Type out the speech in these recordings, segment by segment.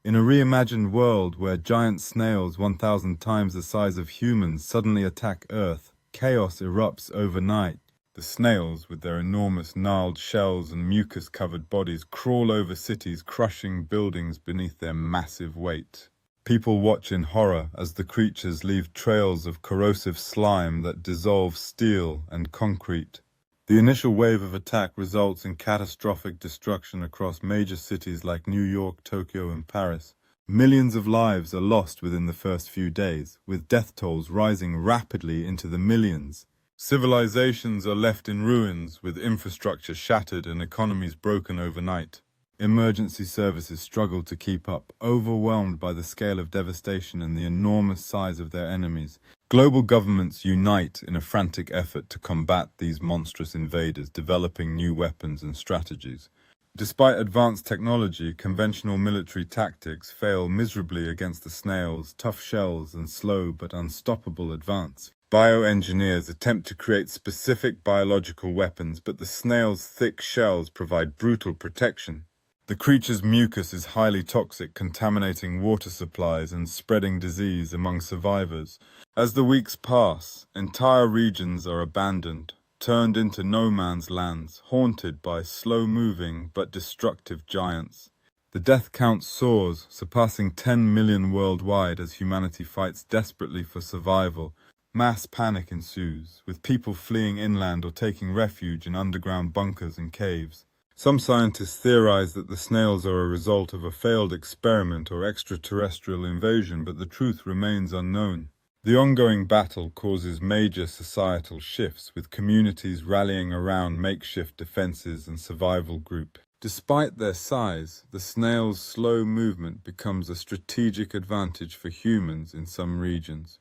In a reimagined world where giant snails 1,000 times the size of humans suddenly attack Earth, chaos erupts overnight. The snails, with their enormous gnarled shells and mucus-covered bodies, crawl over cities, crushing buildings beneath their massive weight. People watch in horror as the creatures leave trails of corrosive slime that dissolve steel and concrete. The initial wave of attack results in catastrophic destruction across major cities like New York, Tokyo, and Paris. Millions of lives are lost within the first few days, with death tolls rising rapidly into the millions. Civilizations are left in ruins, with infrastructure shattered and economies broken overnight. Emergency services struggle to keep up, overwhelmed by the scale of devastation and the enormous size of their enemies. Global governments unite in a frantic effort to combat these monstrous invaders, developing new weapons and strategies. Despite advanced technology, conventional military tactics fail miserably against the snails' tough shells and slow but unstoppable advance. Bioengineers attempt to create specific biological weapons, but the snails' thick shells provide brutal protection. The creature's mucus is highly toxic, contaminating water supplies and spreading disease among survivors. As the weeks pass, entire regions are abandoned, turned into no man's lands, haunted by slow-moving but destructive giants. The death count soars, surpassing 10 million worldwide as humanity fights desperately for survival. Mass panic ensues, with people fleeing inland or taking refuge in underground bunkers and caves. Some scientists theorize that the snails are a result of a failed experiment or extraterrestrial invasion, but the truth remains unknown. The ongoing battle causes major societal shifts, with communities rallying around makeshift defenses and survival groups. Despite their size, the snails' slow movement becomes a strategic advantage for humans in some regions.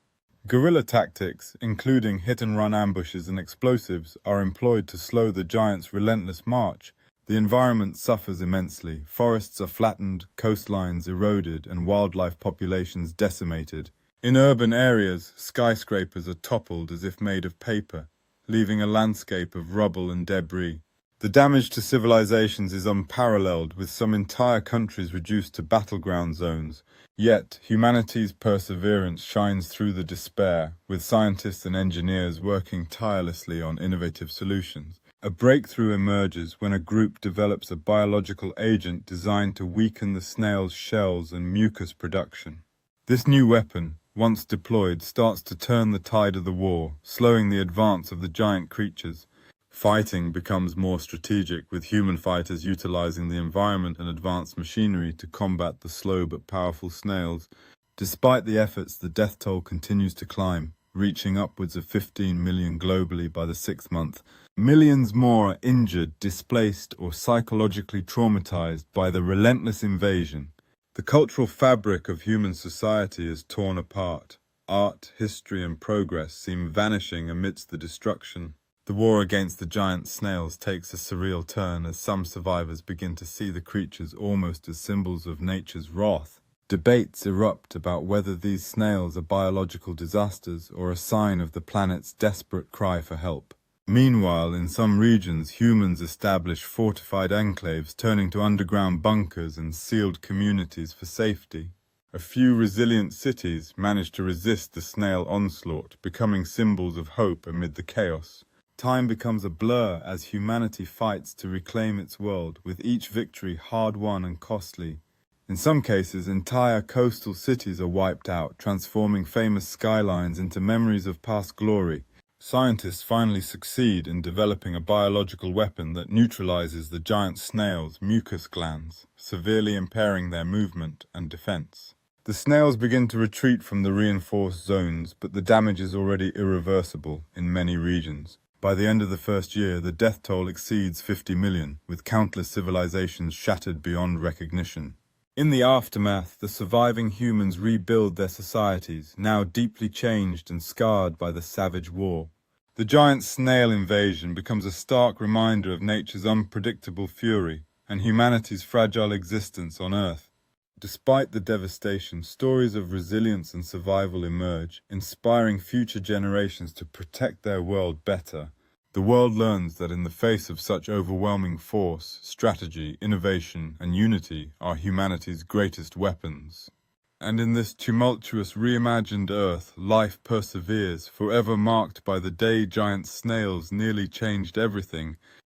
Guerrilla tactics, including hit-and-run ambushes and explosives, are employed to slow the giants' relentless march. The environment suffers immensely. Forests are flattened, coastlines eroded, and wildlife populations decimated. In urban areas, skyscrapers are toppled as if made of paper, leaving a landscape of rubble and debris. The damage to civilizations is unparalleled, with some entire countries reduced to battleground zones. Yet, humanity's perseverance shines through the despair, with scientists and engineers working tirelessly on innovative solutions. A breakthrough emerges when a group develops a biological agent designed to weaken the snail's shells and mucus production. This new weapon, once deployed, starts to turn the tide of the war, slowing the advance of the giant creatures. Fighting becomes more strategic, with human fighters utilizing the environment and advanced machinery to combat the slow but powerful snails. Despite the efforts, the death toll continues to climb, reaching upwards of 15 million globally by the 6th month. Millions more are injured, displaced, or psychologically traumatized by the relentless invasion. The cultural fabric of human society is torn apart. Art, history, and progress seem vanishing amidst the destruction. The war against the giant snails takes a surreal turn as some survivors begin to see the creatures almost as symbols of nature's wrath. Debates erupt about whether these snails are biological disasters or a sign of the planet's desperate cry for help. Meanwhile, in some regions, humans establish fortified enclaves, turning to underground bunkers and sealed communities for safety. A few resilient cities manage to resist the snail onslaught, becoming symbols of hope amid the chaos. Time becomes a blur as humanity fights to reclaim its world, with each victory hard-won and costly. In some cases, entire coastal cities are wiped out, transforming famous skylines into memories of past glory. Scientists finally succeed in developing a biological weapon that neutralizes the giant snails' mucus glands, severely impairing their movement and defense. The snails begin to retreat from the reinforced zones, but the damage is already irreversible in many regions. By the end of the first year, the death toll exceeds 50 million, with countless civilizations shattered beyond recognition. In the aftermath, the surviving humans rebuild their societies, now deeply changed and scarred by the savage war. The giant snail invasion becomes a stark reminder of nature's unpredictable fury and humanity's fragile existence on Earth. Despite the devastation, stories of resilience and survival emerge, inspiring future generations to protect their world better. The world learns that in the face of such overwhelming force, strategy, innovation, and unity are humanity's greatest weapons. And in this tumultuous reimagined Earth, life perseveres, forever marked by the day giant snails nearly changed everything,